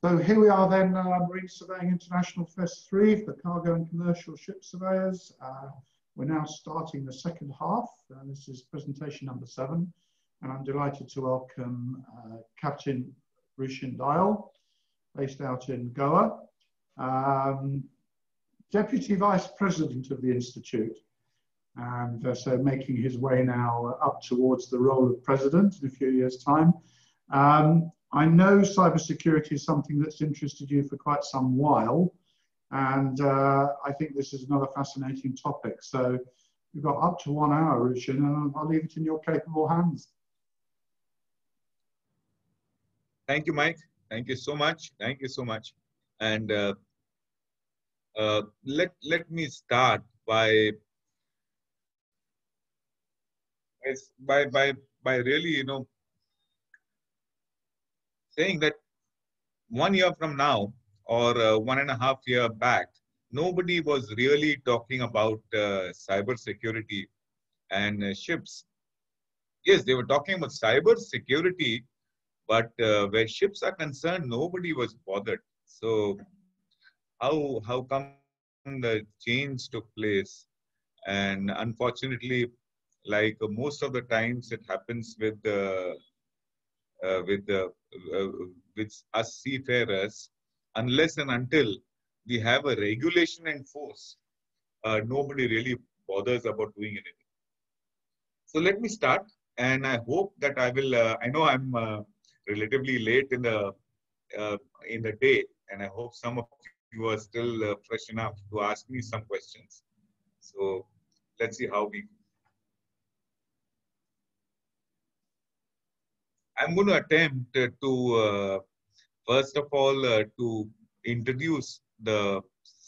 So here we are then, Marine Surveying International Fest 3 for the cargo and commercial ship surveyors. We're now starting the second half. This is presentation number 7. And I'm delighted to welcome Captain Ruchin Dayal, based out in Goa, Deputy Vice President of the Institute, and so making his way now up towards the role of President in a few years' time. I know cybersecurity is something that's interested you for quite some while, and I think this is another fascinating topic. So we've got up to 1 hour, Ruchin, and I'll leave it in your capable hands. Thank you, Mike. Thank you so much. Thank you so much. And let me start by really, saying that 1 year from now, or 1.5 years back, nobody was really talking about cyber security and ships. Yes, they were talking about cyber security, but where ships are concerned, nobody was bothered. So how come the change took place? And unfortunately, like most of the times, it happens with us seafarers, unless and until we have a regulation and force, nobody really bothers about doing anything. So let me start, and I hope that I will. I know I'm relatively late in the day, and I hope some of you are still fresh enough to ask me some questions. So let's see how we go. I'm going to attempt to, first of all, to introduce the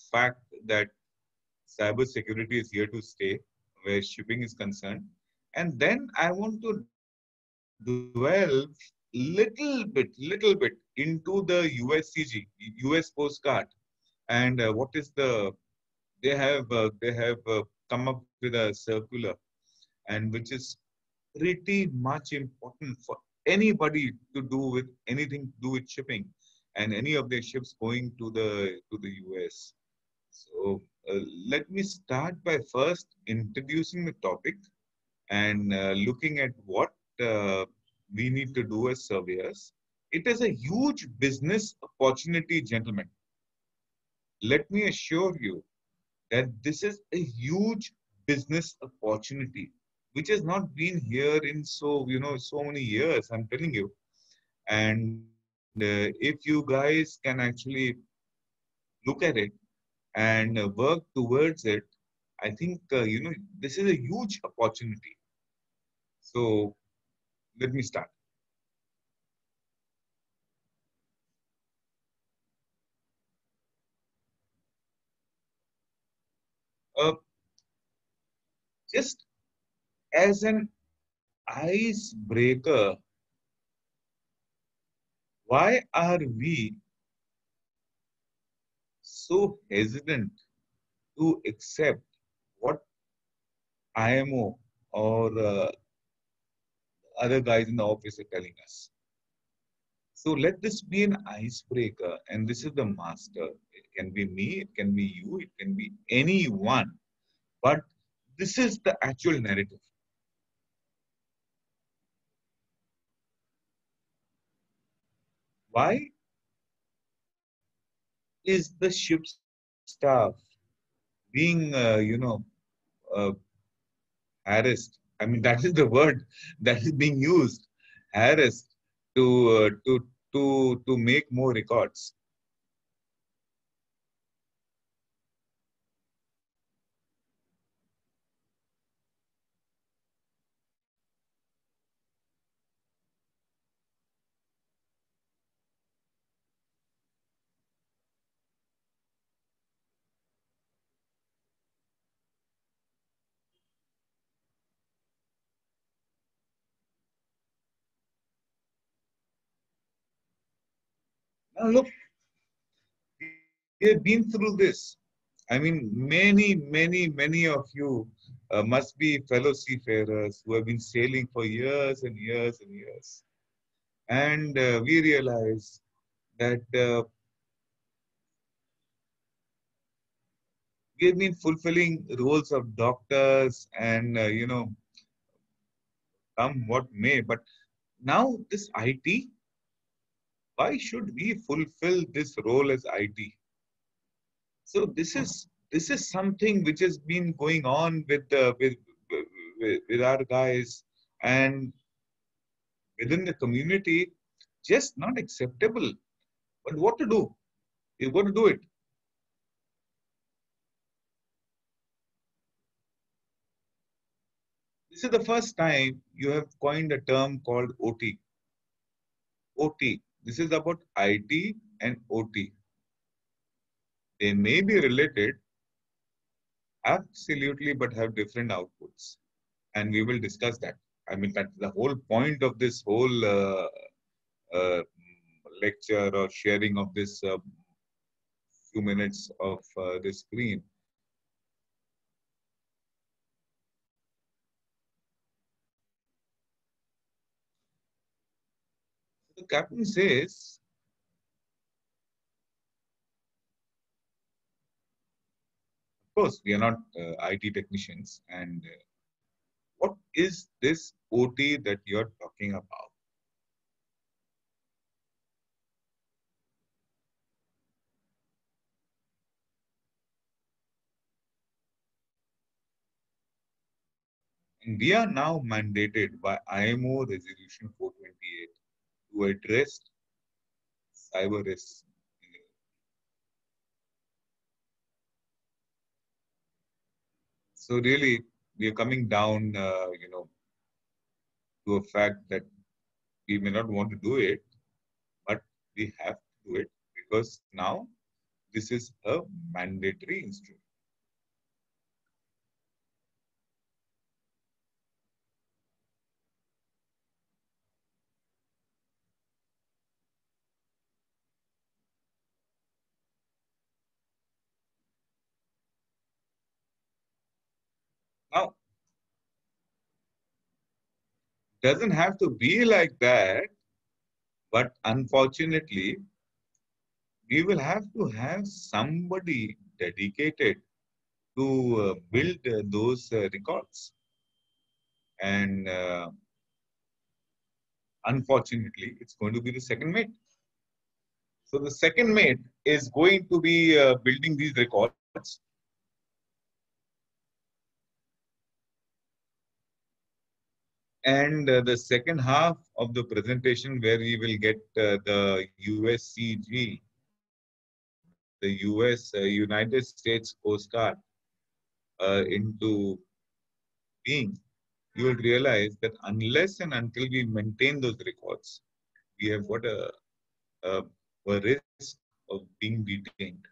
fact that cybersecurity is here to stay, where shipping is concerned. And then I want to dwell little bit into the USCG, US Coast Guard, and what is they have come up with a circular, and which is pretty much important for anybody to do with anything to do with shipping and any of their ships going to the US. So let me start by first introducing the topic and looking at what we need to do as surveyors. It is a huge business opportunity, gentlemen. Let me assure you that this is a huge business opportunity, which has not been here in so many years, I'm telling you. And if you guys can actually look at it and work towards it, I think, this is a huge opportunity. So let me start. Just as an icebreaker, why are we so hesitant to accept what IMO or other guys in the office are telling us? So let this be an icebreaker, and this is the master. It can be me, it can be you, it can be anyone, but this is the actual narrative. Why is the ship's staff being, harassed? I mean, that is the word that is being used, harassed, to make more records. Now look, we have been through this. I mean, many of you must be fellow seafarers who have been sailing for years and years and years. And we realize that we have been fulfilling roles of doctors and, come what may. But now this IT, why should we fulfill this role as IT? So this is something which has been going on with our guys and within the community, just not acceptable. But what to do? You've got to do it. This is the first time you have coined a term called OT. OT. This is about IT and OT. They may be related, absolutely, but have different outputs. And we will discuss that. I mean, that's the whole point of this whole uh, lecture or sharing of this few minutes of the screen. The captain says, of course, we are not IT technicians. And what is this OT that you're talking about? And we are now mandated by IMO Resolution 428 to address cyber risks. So really, we are coming down, to a fact that we may not want to do it, but we have to do it because now this is a mandatory instrument. Now, doesn't have to be like that, but unfortunately, we will have to have somebody dedicated to build those records. And unfortunately, it's going to be the second mate. So the second mate is going to be building these records. And the second half of the presentation where we will get the USCG, the US, United States Coast Guard into being, you will realize that unless and until we maintain those records, we have got a, a risk of being detained.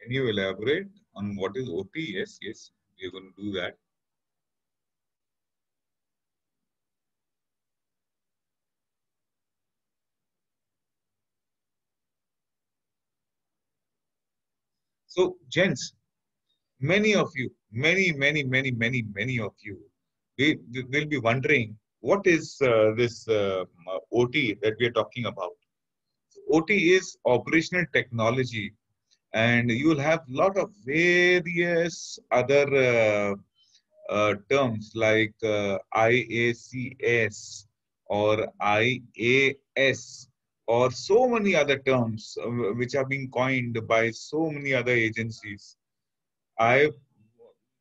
Can you elaborate on what is OT? Yes, yes, we are going to do that. So, gents, many of you, many of you, will be wondering what is this OT that we are talking about. OT is operational technology, and you will have a lot of various other terms like IACS or IAS or so many other terms which are being coined by so many other agencies. I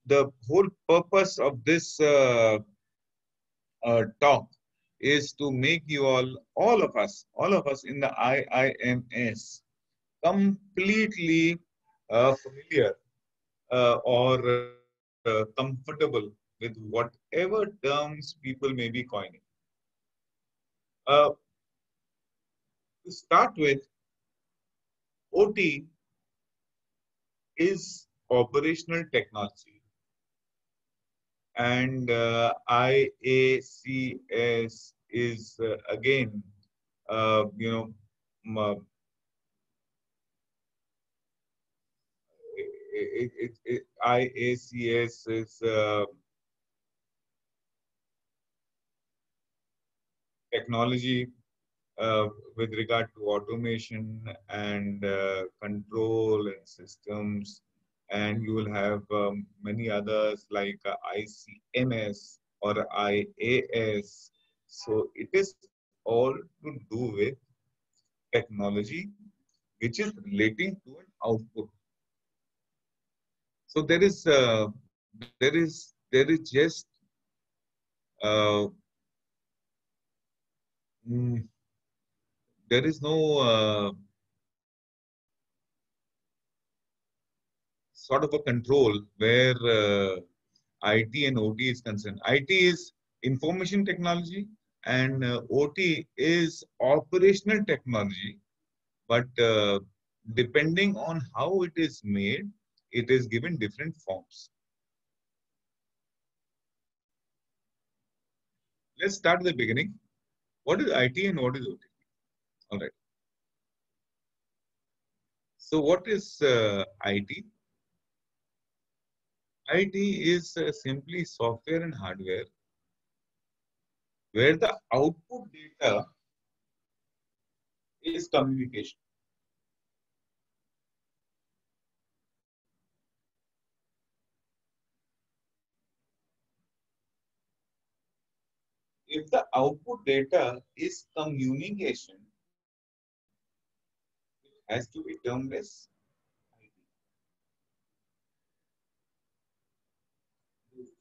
The whole purpose of this talk is to make you all of us in the IIMS completely familiar or comfortable with whatever terms people may be coining. To start with, OT is operational technology, and IACS is again, uh, you know, IACS is technology with regard to automation and control and systems, and you will have many others like ICMS or IAS. So it is all to do with technology which is relating to an output. So there is just uh, mm, there is no sort of a control where IT and OT is concerned. IT is information technology and OT is operational technology. But depending on how it is made, it is given different forms. Let's start at the beginning. What is IT and what is OT? All right. So what is IT? IT is simply software and hardware where the output data is communication. If the output data is communication, it has to be termed as IT.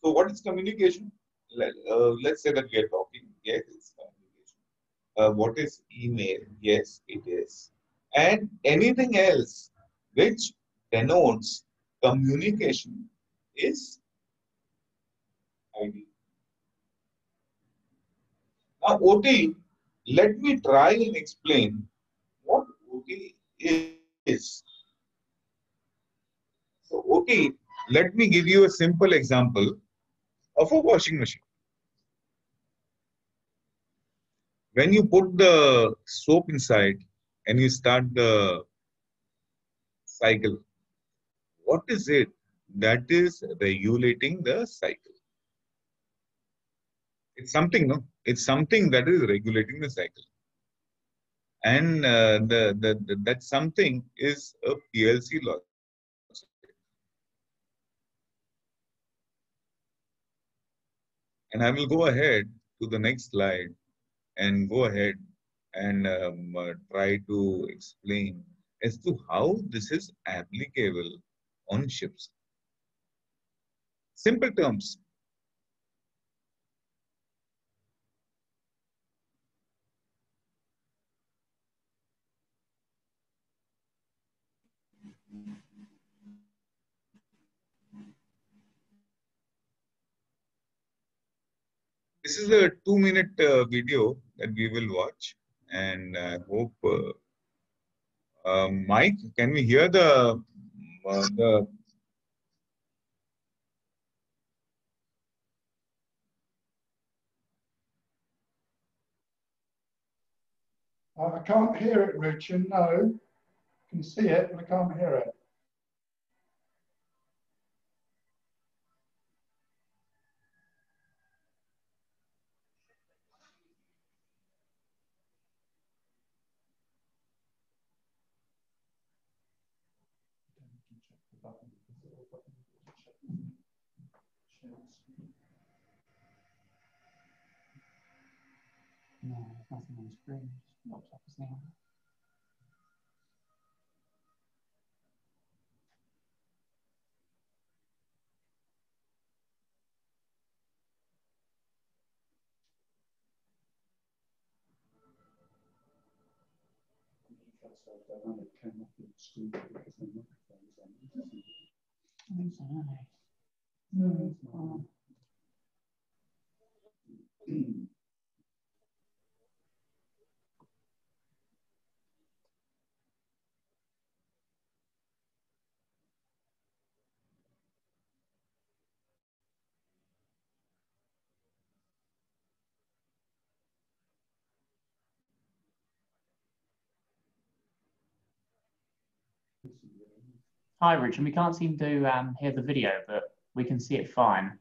So what is communication? Let's say that we are talking. Yes, it's communication. What is email? Yes, it is. And anything else which denotes communication is ID. Now, OT, let me try and explain what OT is. So, OT, let me give you a simple example of a washing machine. When you put the soap inside and you start the cycle, what is it that is regulating the cycle? It's something, no? It's something that is regulating the cycle. And that something is a PLC logic. And I will go ahead to the next slide and go ahead and try to explain as to how this is applicable on ships. Simple terms. This is a 2-minute video that we will watch, and I hope, Mike, can we hear the I can't hear it, Ruchin. No, I can see it, but I can't hear it. No, there's nothing on the screen. It pops up as now. Dynamic came up with the screen because the microphone's on. I think so. No, it's not. Hi, Richard. We can't seem to hear the video, but we can see it fine.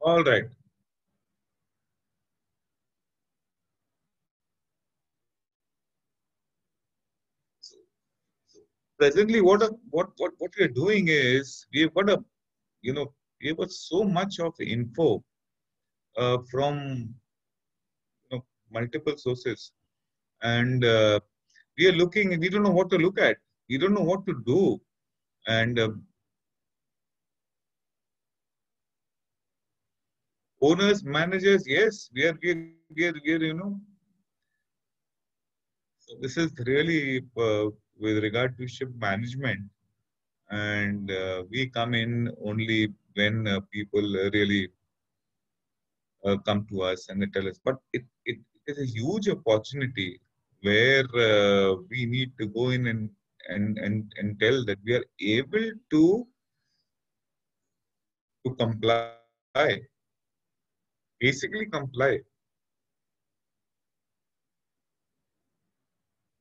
All right. So, so presently, what we are doing is we've got a we've got so much of info from multiple sources, and we are looking. We don't know what to look at. We don't know what to do, and owners, managers, yes, we are. So this is really with regard to ship management, and we come in only when people really come to us and they tell us. But it is a huge opportunity where we need to go in and tell that we are able to comply, basically comply.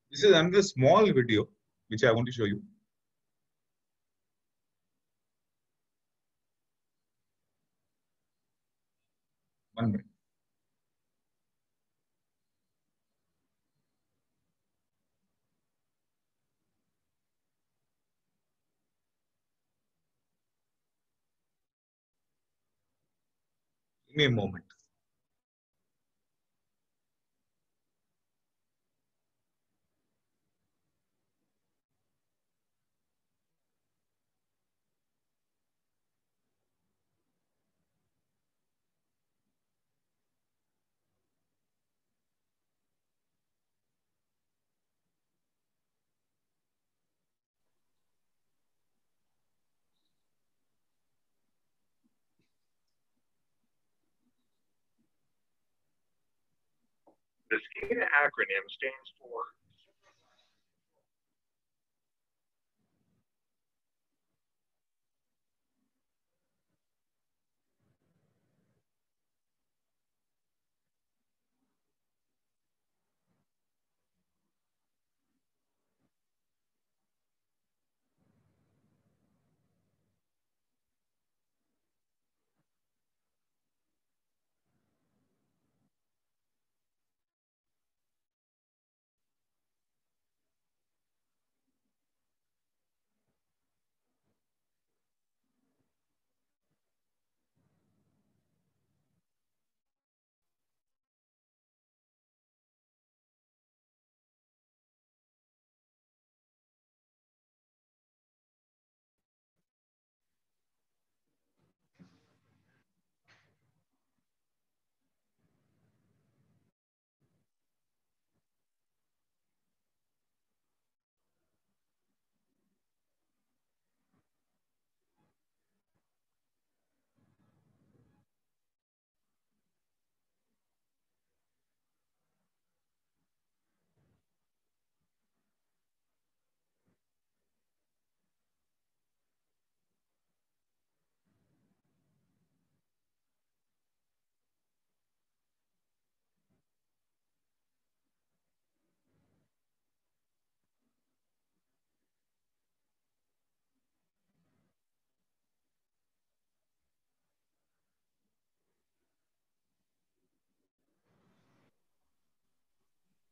This is another small video which I want to show you. One minute. Give me a moment. The SCADA acronym stands for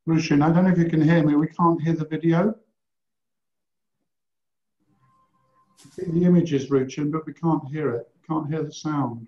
Ruchin, I don't know if you can hear me. We can't hear the video. We see the images, Ruchin, but we can't hear it. We can't hear the sound.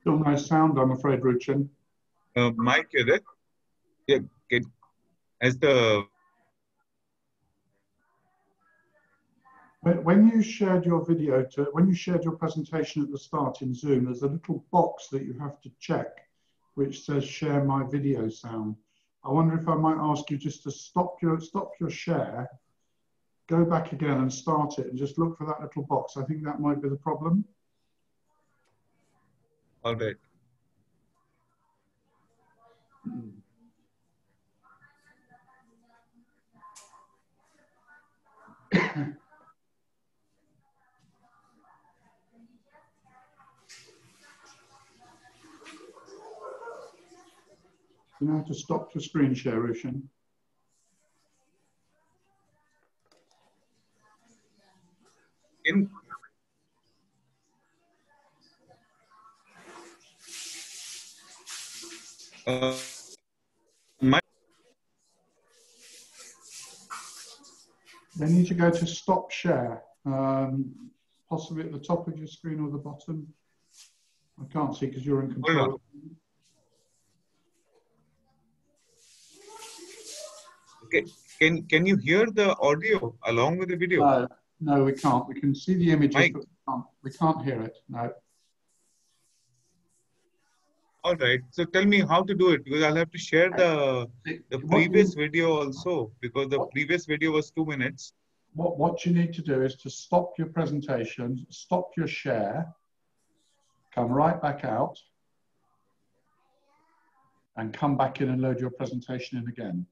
Still no sound, I'm afraid, Ruchin. Mike, is it? Yeah, as the When you shared your video, when you shared your presentation at the start in Zoom, there's a little box that you have to check, which says share my video sound. I wonder if I might ask you just to stop your share, go back again and start it and just look for that little box. I think that might be the problem. all right. You know how to stop your screen share, Ruchin. In Mike, Then you need to go to stop share, possibly at the top of your screen or the bottom. I can't see because you're in control. okay. Can you hear the audio along with the video? No, we can't. We can see the images, Mike. but we can't hear it. No. All right. So tell me how to do it, because I'll have to share the previous video also, because the previous video was 2 minutes. What you need to do is to stop your presentation, stop your share, come right back out, and come back in and load your presentation in again.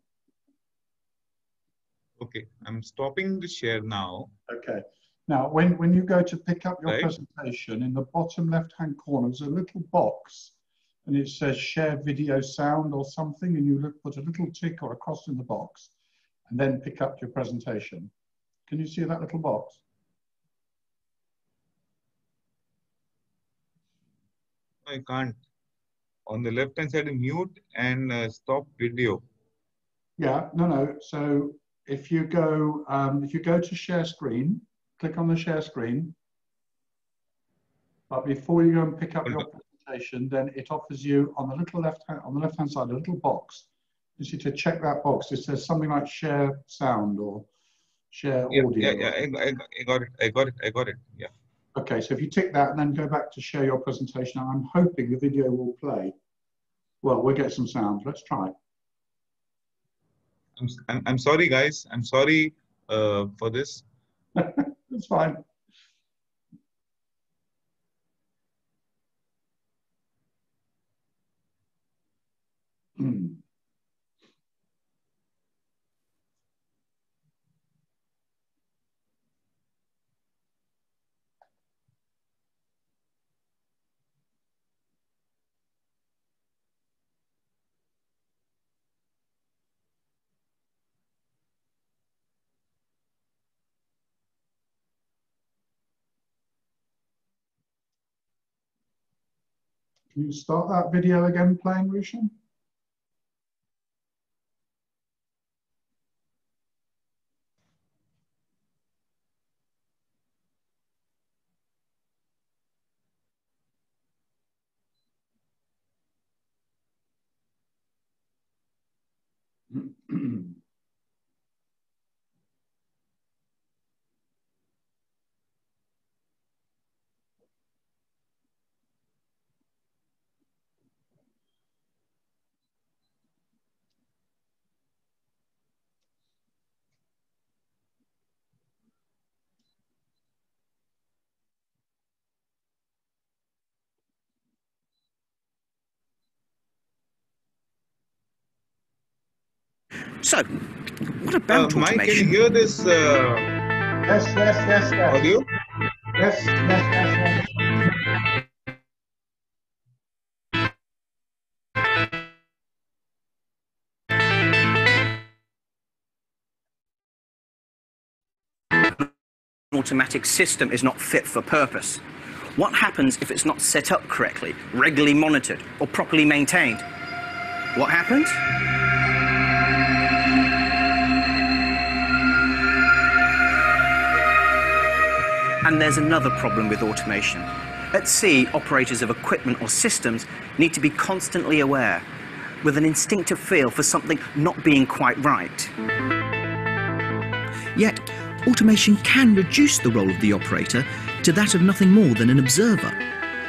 Okay, I'm stopping the share now. Okay. Now, when you go to pick up your Right. presentation, in the bottom left-hand corner, there's a little box, and it says share video sound or something, and you put a little tick or a cross in the box, and then pick up your presentation. Can you see that little box? I can't. On the left-hand side, mute and stop video. Yeah, no. So if you go to share screen, click on the share screen. But before you go and pick up your presentation, then it offers you on the left-hand side a little box. You need to check that box. It says something like share sound or share audio. Yeah, I got it. Yeah. Okay, so if you tick that and then go back to share your presentation, I'm hoping the video will play. Well, we'll get some sound. Let's try. I'm sorry, guys. I'm sorry for this. That's fine. Can you start that video again playing, Ruchin? So, what about Mike, can you automation? hear this Yes. audio? Yes. An automatic system is not fit for purpose. What happens if it's not set up correctly, regularly monitored, or properly maintained? What happens? And there's another problem with automation. At sea, operators of equipment or systems need to be constantly aware, with an instinctive feel for something not being quite right. Yet, automation can reduce the role of the operator to that of nothing more than an observer.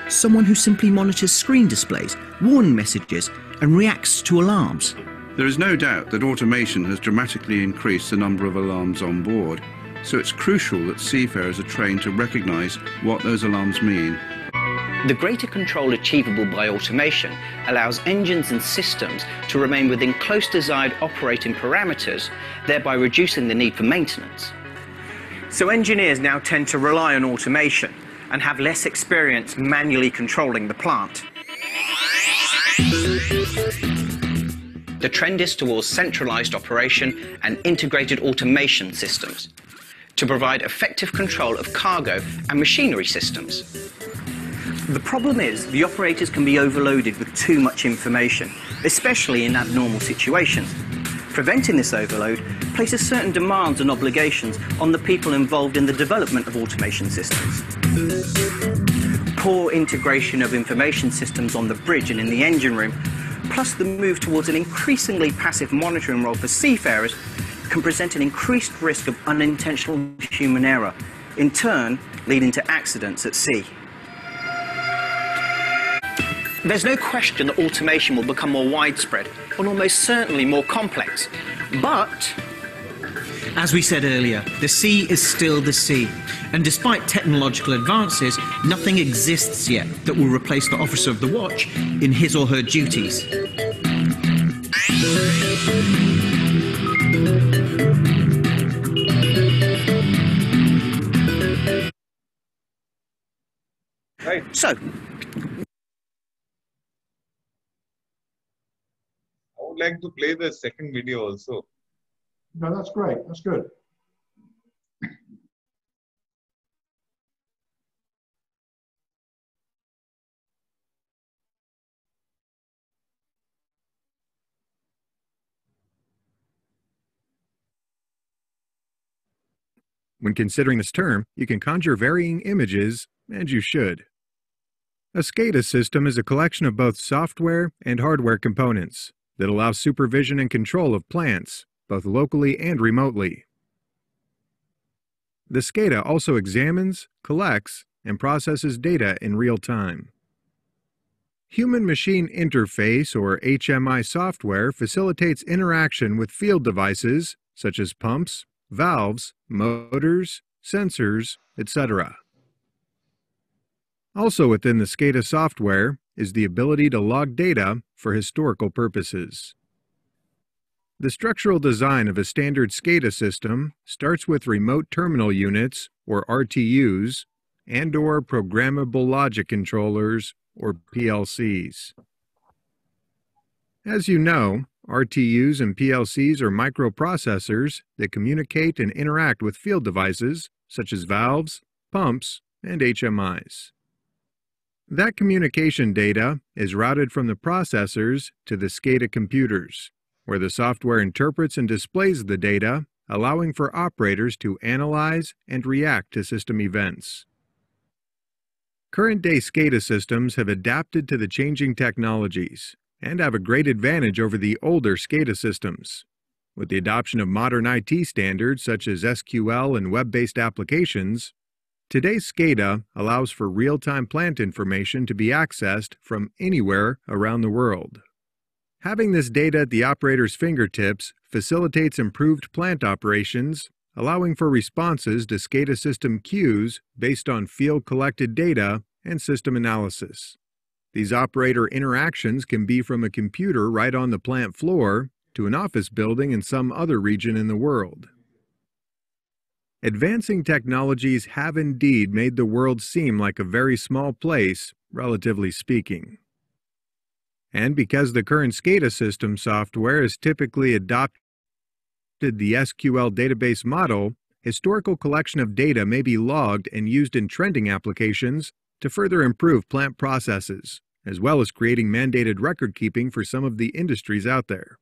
Someone who simply monitors screen displays, warning messages, and reacts to alarms. There is no doubt that automation has dramatically increased the number of alarms on board, so it's crucial that seafarers are trained to recognise what those alarms mean. The greater control achievable by automation allows engines and systems to remain within close desired operating parameters, thereby reducing the need for maintenance. So engineers now tend to rely on automation and have less experience manually controlling the plant. The trend is towards centralized operation and integrated automation systems to provide effective control of cargo and machinery systems. The problem is the operators can be overloaded with too much information, especially in abnormal situations. Preventing this overload places certain demands and obligations on the people involved in the development of automation systems. Poor integration of information systems on the bridge and in the engine room, plus the move towards an increasingly passive monitoring role for seafarers, can present an increased risk of unintentional human error, in turn leading to accidents at sea. There's no question that automation will become more widespread and almost certainly more complex. But, as we said earlier, the sea is still the sea. And despite technological advances, nothing exists yet that will replace the officer of the watch in his or her duties. Right. So, I would like to play the second video also. No, that's great. That's good. When considering this term, you can conjure varying images, and you should. A SCADA system is a collection of both software and hardware components that allow supervision and control of plants, both locally and remotely. The SCADA also examines, collects, and processes data in real time. Human-machine interface, or HMI software, facilitates interaction with field devices such as pumps, valves, motors, sensors, etc. Also within the SCADA software is the ability to log data for historical purposes. The structural design of a standard SCADA system starts with remote terminal units, or RTUs, and/or programmable logic controllers, or PLCs. As you know, RTUs and PLCs are microprocessors that communicate and interact with field devices such as valves, pumps, and HMIs. That communication data is routed from the processors to the SCADA computers, where the software interprets and displays the data, allowing for operators to analyze and react to system events. Current-day SCADA systems have adapted to the changing technologies and have a great advantage over the older SCADA systems. With the adoption of modern IT standards such as SQL and web-based applications, today's SCADA allows for real-time plant information to be accessed from anywhere around the world. Having this data at the operator's fingertips facilitates improved plant operations, allowing for responses to SCADA system cues based on field-collected data and system analysis. These operator interactions can be from a computer right on the plant floor to an office building in some other region in the world. Advancing technologies have indeed made the world seem like a very small place, relatively speaking. And because the current SCADA system software has typically adopted the SQL database model, historical collection of data may be logged and used in trending applications to further improve plant processes, as well as creating mandated record keeping for some of the industries out there.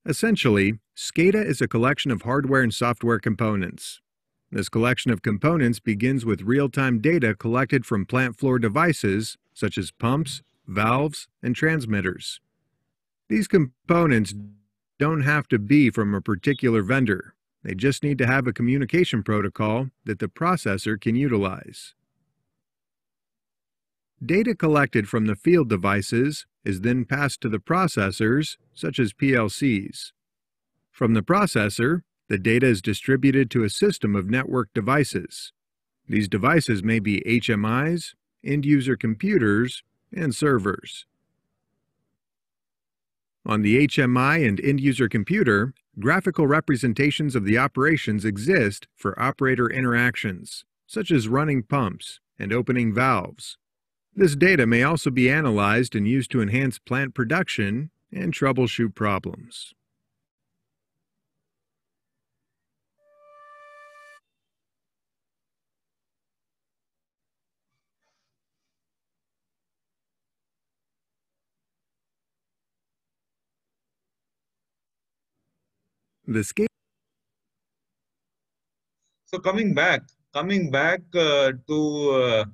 Essentially, SCADA is a collection of hardware and software components. This collection of components begins with real-time data collected from plant floor devices, such as pumps, valves, and transmitters. These components don't have to be from a particular vendor. They just need to have a communication protocol that the processor can utilize. Data collected from the field devices is then passed to the processors, such as PLCs. From the processor, the data is distributed to a system of network devices. These devices may be HMIs, end-user computers, and servers. On the HMI and end-user computer, graphical representations of the operations exist for operator interactions, such as running pumps and opening valves. This data may also be analyzed and used to enhance plant production and troubleshoot problems. The SCADA. So coming back to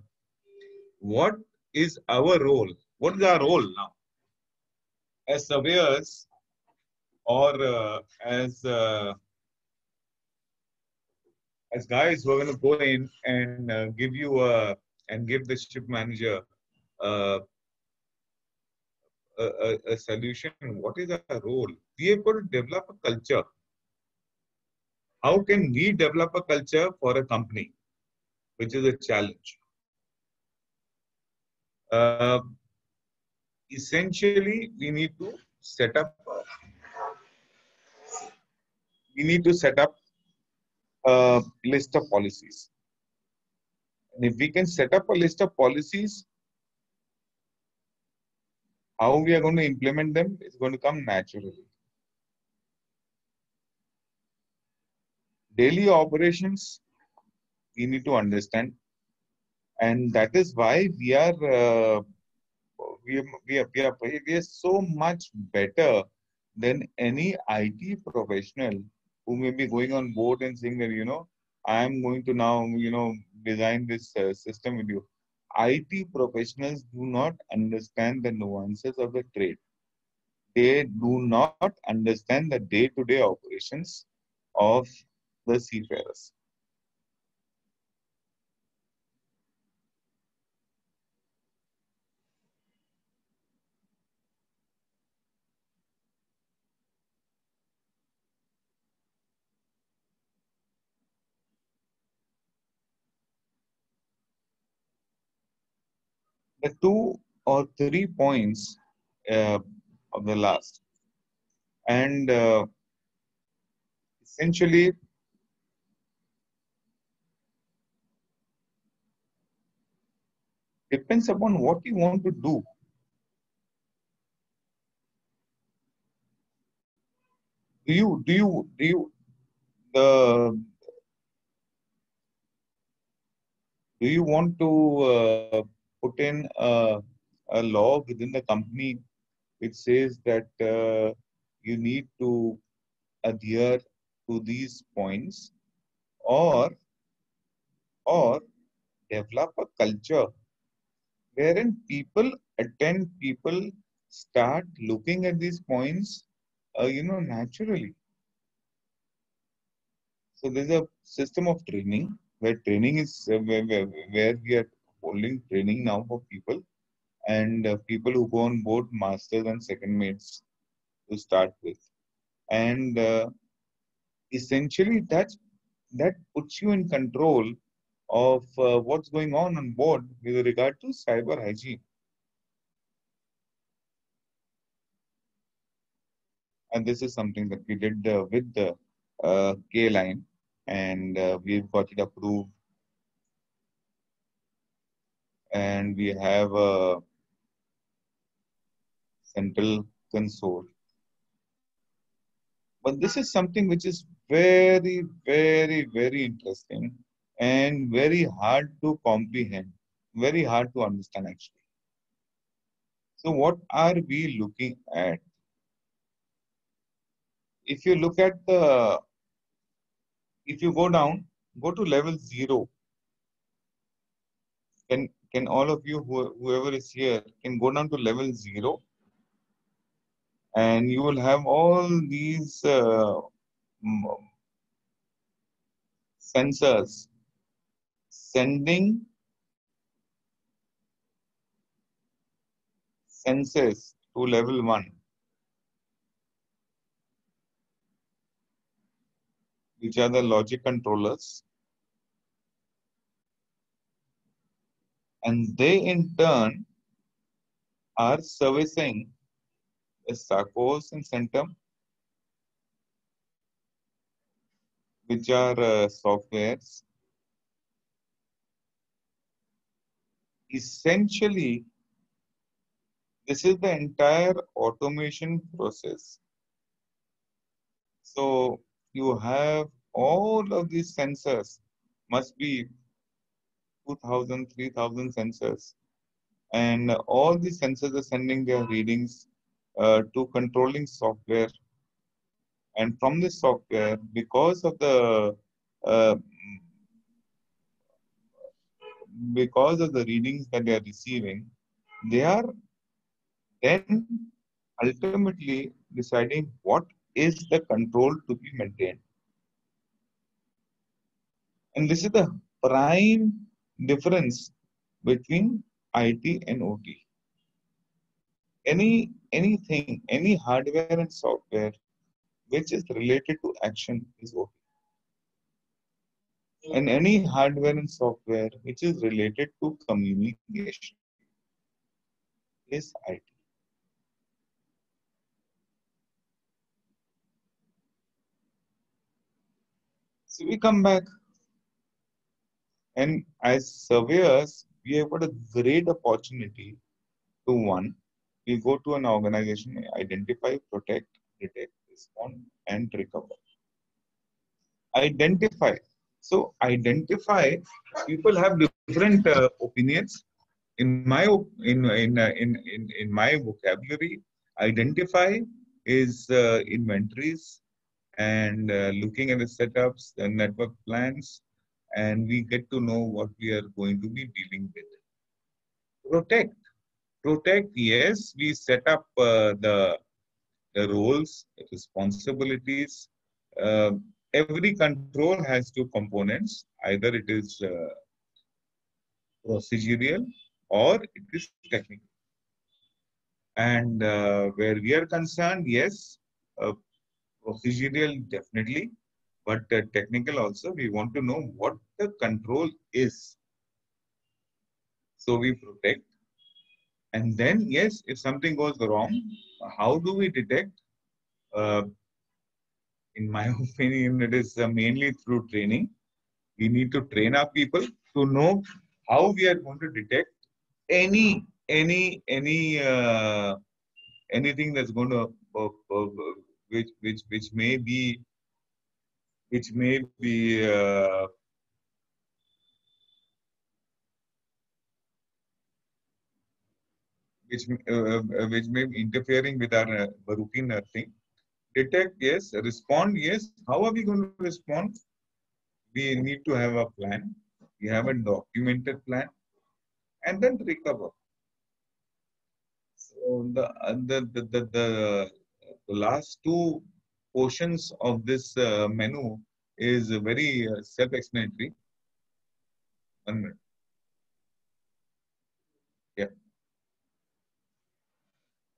what is our role? What is our role now as surveyors, or as guys who are going to go in and give the ship manager a solution? What is our role? We have got to develop a culture. How can we develop a culture for a company, which is a challenge? Essentially, we need to set up a list of policies. And if we can set up a list of policies, how we are going to implement them is going to come naturally. Daily operations, we need to understand, and that is why we are so much better than any IT professional who may be going on board and saying that, I am going to now, design this system with you. IT professionals do not understand the nuances of the trade. They do not understand the day-to-day operations of the seafarers. The 2 or 3 points of the last, and essentially depends upon what you want to do. Do you want to put in a law within the company which says that you need to adhere to these points, or develop a culture wherein people start looking at these points, naturally. So there's a system of training where training is where we are holding training now for people, and people who go on board, masters and second mates to start with, and essentially that puts you in control of what's going on board with regard to cyber hygiene. And this is something that we did with the K line, and we've got it approved. And we have a central console. But this is something which is very, very, very interesting and very hard to comprehend, very hard to understand actually. So what are we looking at? If you look at if you go down, go to level 0. Can all of you, whoever is here, can go down to level 0? And you will have all these sensors sending senses to level 1, which are the logic controllers. And they in turn are servicing the Sarcos and Centum, which are softwares. Essentially, this is the entire automation process. So you have all of these sensors, must be 2,000, 3,000 sensors. And all these sensors are sending their readings to controlling software. And from this software, because of the readings that they are receiving, they are then ultimately deciding what is the control to be maintained. And this is the prime difference between IT and OT. Anything, any hardware and software which is related to action is OT. And any hardware and software which is related to communication is IT. So we come back, and as surveyors, we have got a great opportunity to, one, we go to an organization, identify, protect, detect, respond, and recover. Identify. So identify, people have different opinions. In my vocabulary, identify is inventories and looking at the setups, the network plans, and we get to know what we are going to be dealing with. Protect. Protect, yes, we set up the roles, the responsibilities. Every control has two components. Either it is procedural or it is technical. And where we are concerned, yes, procedural definitely, but technical also, we want to know what the control is. So we protect. And then, yes, if something goes wrong, how do we detect? In my opinion, it is mainly through training. We need to train our people to know how we are going to detect anything that's going to which may be which may be interfering with our routine thing. Detect, yes. Respond, yes. How are we going to respond? We need to have a plan. We have a documented plan, and then recover. So the last two portions of this menu is very self-explanatory. 1 minute. Yeah.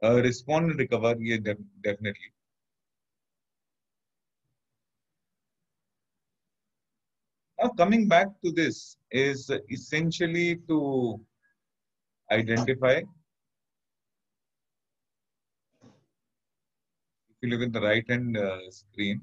Respond and recover, yeah, definitely. Now coming back to this is essentially to identify. If you look at the right hand screen,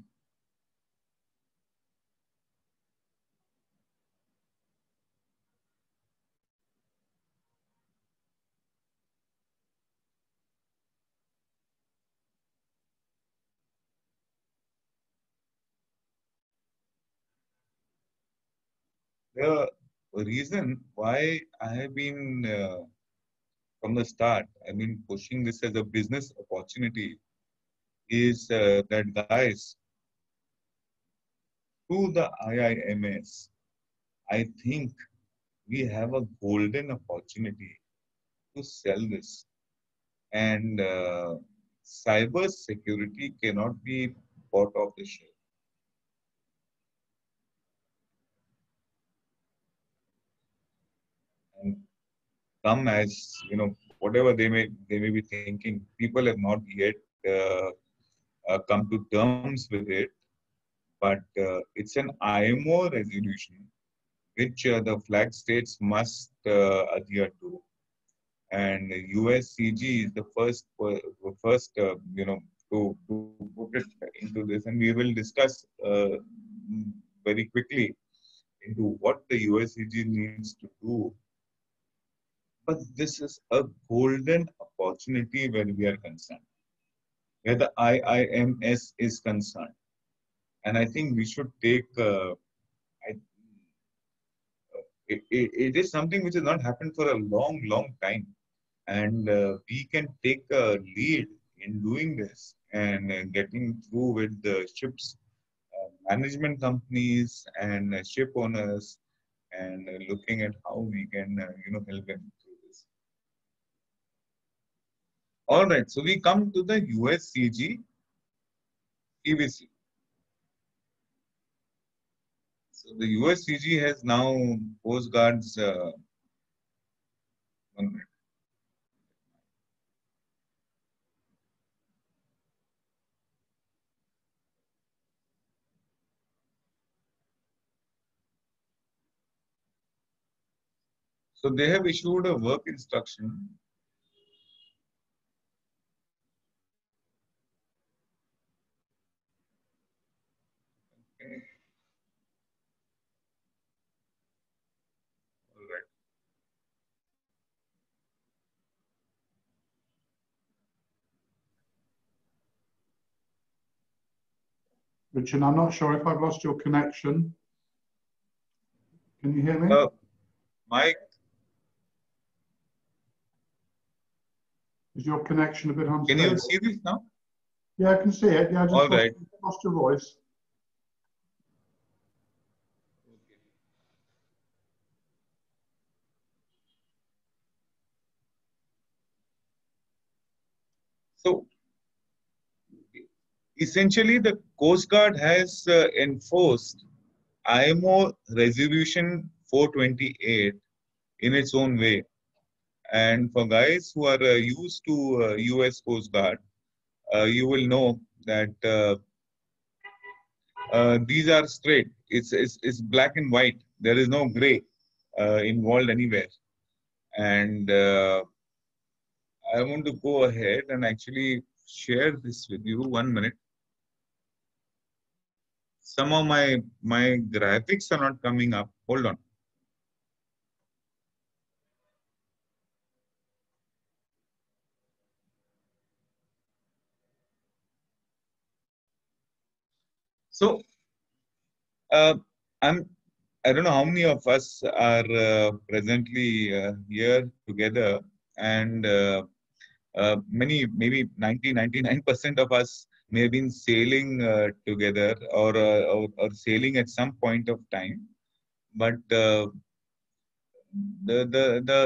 the reason why I have been from the start, I've been pushing this as a business opportunity is that guys, through the IIMS, I think we have a golden opportunity to sell this. And cyber security cannot be bought off the shelf. And come as, whatever they may be thinking, people have not yet come to terms with it. But it's an IMO resolution which the flag states must adhere to. And USCG is the first to put it into this, and we will discuss very quickly into what the USCG needs to do. But this is a golden opportunity where we are concerned, where the IIMS is concerned. And I think we should take, it is something which has not happened for a long time. And we can take a lead in doing this and getting through with the ships, management companies and ship owners, and looking at how we can, help them through this. All right, so we come to the USCG PVC. So the USCG has now Coast Guard's 1 minute. So they have issued a work instruction. Okay. All right. Ruchin, I'm not sure if I've lost your connection. Can you hear me? Mike? Is your connection a bit unstable? Can you see this now? Yeah, I can see it. Yeah, I just All right. lost your voice. So, essentially, the Coast Guard has enforced IMO Resolution 428 in its own way. And for guys who are used to US Coast Guard, you will know that these are straight. It's black and white. There is no gray involved anywhere. And I want to go ahead and actually share this with you. 1 minute. Some of my graphics are not coming up. Hold on. So I don't know how many of us are presently here together, and many, maybe 99% of us may have been sailing together or sailing at some point of time. But the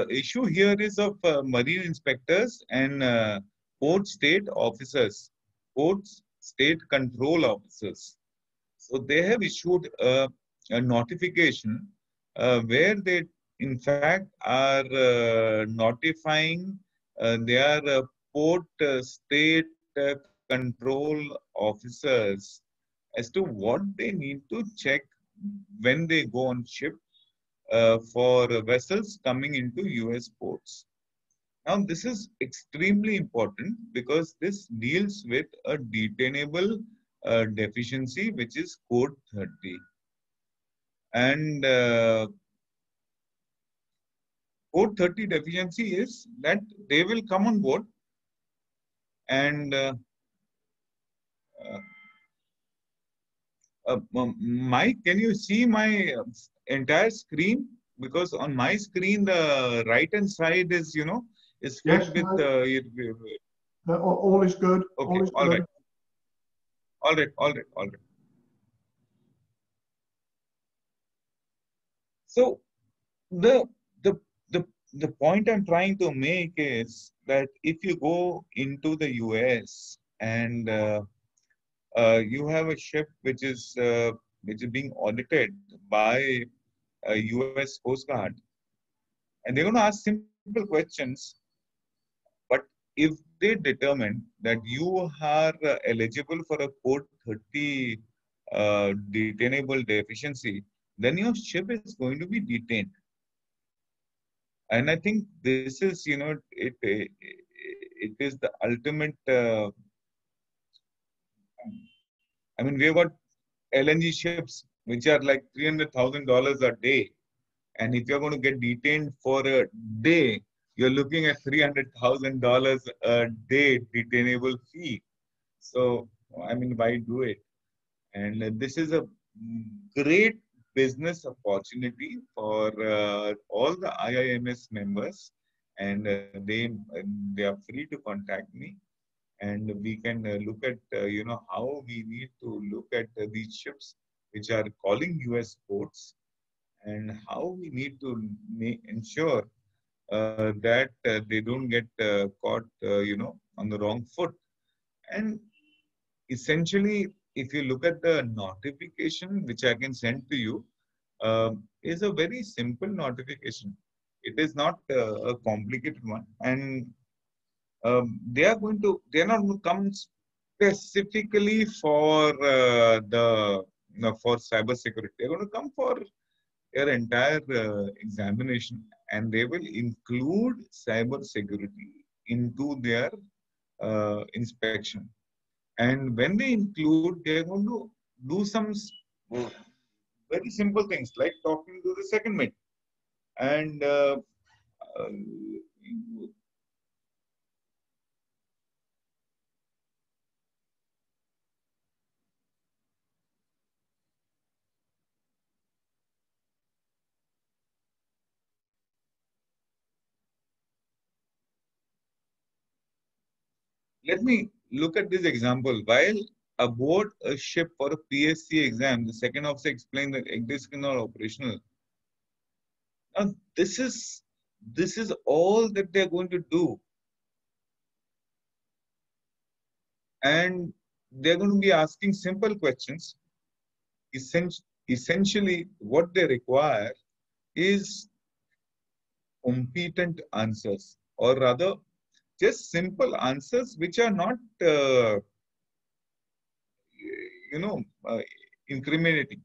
issue here is of marine inspectors and port state officers, port state control officers. So they have issued a notification where they, in fact, are notifying their port state control officers as to what they need to check when they go on ship for vessels coming into US ports. Now, this is extremely important because this deals with a detainable deficiency, which is code 30. And code 30 deficiency is that they will come on board and Mike, can you see my entire screen? Because on my screen, the right hand side is, is filled with. All is good. Okay, all is all good. Right. All right. So the point I'm trying to make is that if you go into the US and you have a ship which is being audited by a US Coast Guard, and they're going to ask simple questions. But if they determine that you are eligible for a code 30 detainable deficiency, then your ship is going to be detained. And I think this is, it is the ultimate. I mean, we've got LNG ships which are like $300,000 a day, and if you're going to get detained for a day, you're looking at $300,000 a day detainable fee. So, I mean, why do it? And this is a great business opportunity for all the IIMS members, and they are free to contact me, and we can look at how we need to look at these ships which are calling US ports, and how we need to ensure that they don't get caught on the wrong foot. And essentially, if you look at the notification which I can send to you, is a very simple notification. It is not a complicated one, and they are not going to come specifically for for cybersecurity. They are going to come for their entire examination, and they will include cybersecurity into their inspection. And when they include, they are going to do some very simple things like talking to the second mate. And let me look at this example. While aboard a ship for a PSC exam, the second officer explained that exits are not operational. Now, this is all that they're going to do. And they're going to be asking simple questions. Essentially, what they require is competent answers, or rather, just simple answers which are not, incriminating.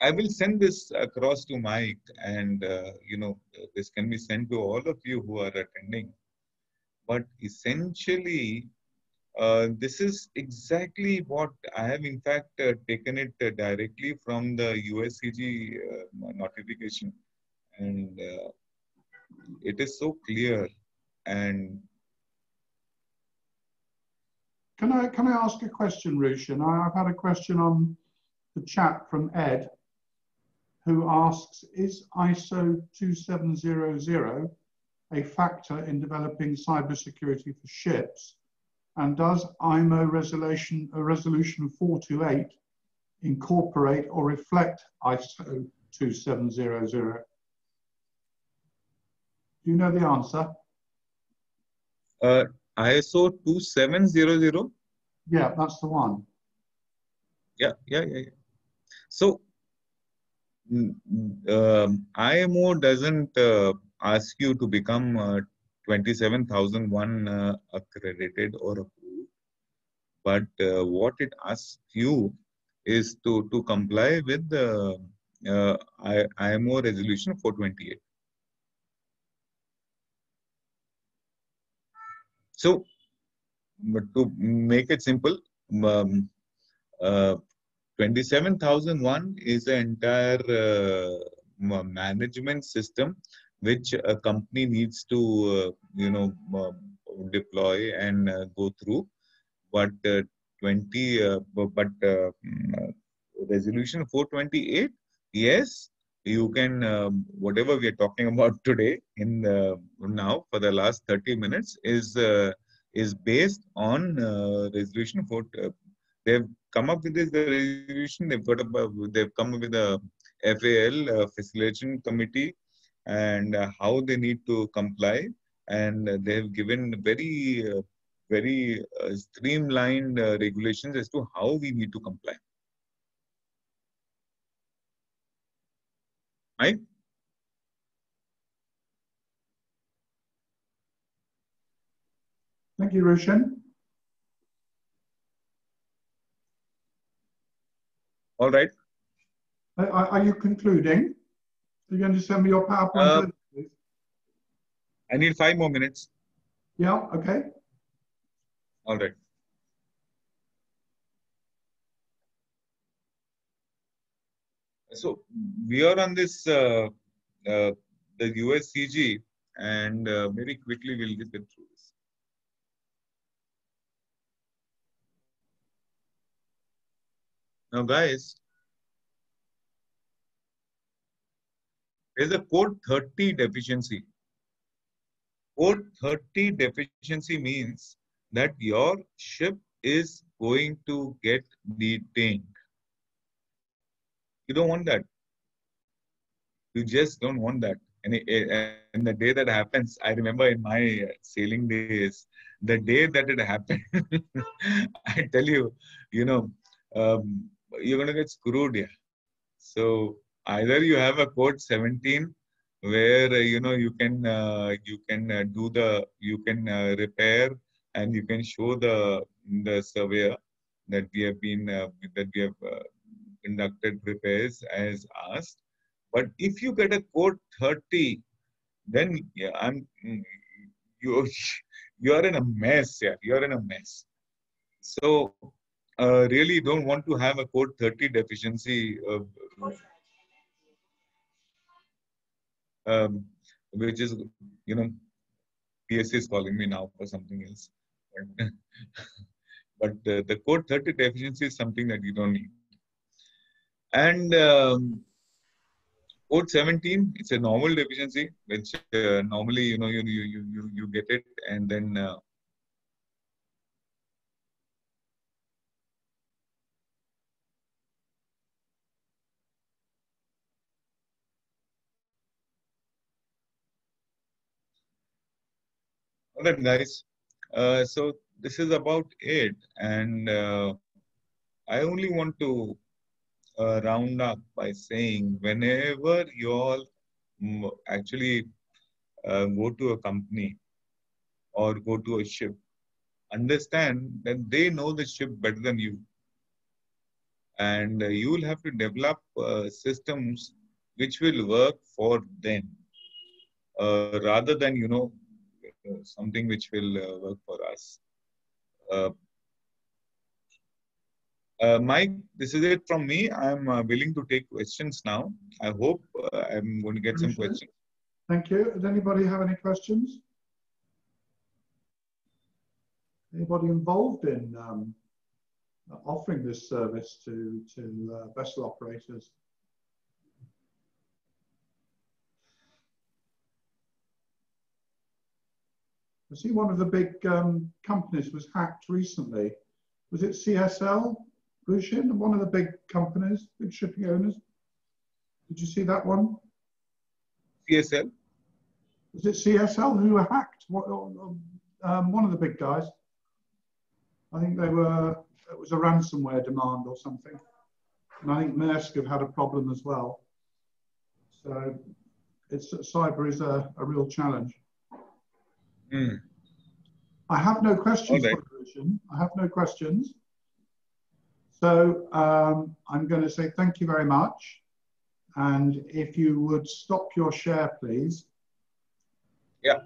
I will send this across to Mike, and this can be sent to all of you who are attending. But essentially, this is exactly what I have, in fact, taken it directly from the USCG notification, and it is so clear. And can I ask a question, Ruchin? I've had a question on the chat from Ed, who asks, is ISO 2700 a factor in developing cybersecurity for ships? And does IMO resolution 428 incorporate or reflect ISO 2700? Do you know the answer? ISO 2700? Yeah, that's the one. Yeah. So, IMO doesn't ask you to become 27001 accredited or approved, but what it asks you is to comply with the IMO resolution 428. So, to make it simple, 27001 is the entire management system which a company needs to deploy and go through. But resolution 428, yes, you can whatever we are talking about today in now for the last 30 minutes is based on resolution 4. They've come up with this resolution. They've come up with a FAL facilitation committee and how they need to comply, and they've given very streamlined regulations as to how we need to comply. Right? Thank you, Ruchin. All right. Are you concluding? Are you going to send me your PowerPoint link, please? I need 5 more minutes. Yeah, okay. All right. So we are on this the USCG, and very quickly we'll get through this. Now, guys, there's a code 30 deficiency. Code 30 deficiency means that your ship is going to get detained. You don't want that. You just don't want that. And the day that happens, I remember in my sailing days, the day that it happened, I tell you, you're going to get screwed here. So either you have a code 17 where you can repair and you can show the surveyor that we have conducted repairs as asked. But if you get a code 30, then you're in a mess. Yeah, you're in a mess. So really don't want to have a code 30 deficiency, which is PSC is calling me now for something else. But the code 30 deficiency is something that you don't need. And code 17, it's a normal deficiency, which normally, you get it, and then all right, guys. So this is about it, and I only want to round up by saying whenever you all actually go to a company or go to a ship, understand that they know the ship better than you. And you will have to develop systems which will work for them rather than, something which will work for us. Mike, this is it from me. I'm willing to take questions now. I hope I'm going to get some questions. Thank you. Does anybody have any questions? Anybody involved in offering this service to vessel operators? I see one of the big companies was hacked recently. Was it CSL? Ruchin, one of the big companies, big shipping owners. Did you see that one? CSL? Was it CSL who were hacked? One of the big guys. I think it was a ransomware demand or something. And I think Maersk have had a problem as well. So cyber is a real challenge. Mm. I have no questions Okay. for Ruchin. I have no questions. So I'm going to say thank you very much. And if you would stop your share, please. Yeah.